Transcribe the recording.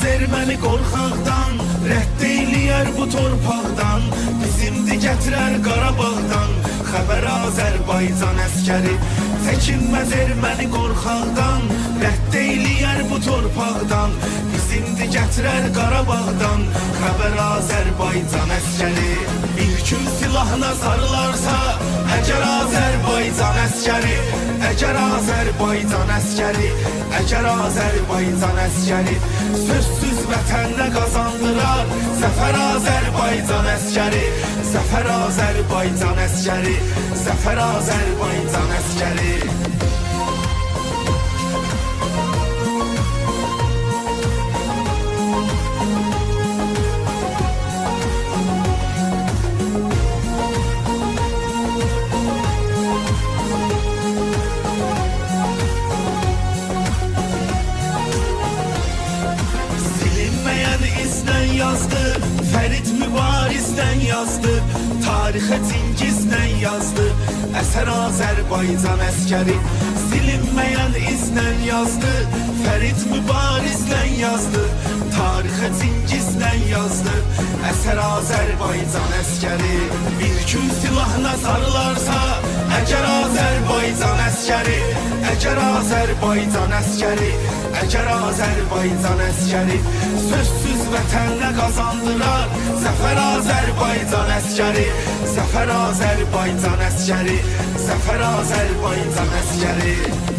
erməni qorxaqdan, rədd eyləyər bu torpaqdan. Bizimdir gətirər Qarabağdan, xəbər Azərbaycan əskəri. Çəkinməz erməni qorxaqdan, rədd eyləyər bu torpaqdan. Bizimdir gətirər Qarabağdan, xəbər Azərbaycan əskəri. Bir gün silahına sarılarsa, əgər Azərbaycan əskəri, əgər Azərbaycan əskəri, əgər Azərbaycan əskəri, sözsüz vətənə qazandırar zəfər Azərbaycan əskəri, zəfər Azərbaycan əskəri, zəfər Azərbaycan əskəri. İzdən yazdı, Fərid Mübarizdən yazdı, tarixə Cingizdən yazdı, əsər Azərbaycan əskəri. Silinməyən izdən yazdı, Fərid Mübarizdən yazdı, tarixə Cingizdən yazdı, əsər Azərbaycan əskəri. Bir gün silahına sarılarsa, əgər Azərbaycan əskəri, əgər Azərbaycan əskəri, əgər Azərbaycan əskəri, sözsüz vətənə qazandırar zəfər Azərbaycan əskəri, zəfər Azərbaycan əskəri, zəfər Azərbaycan əskəri.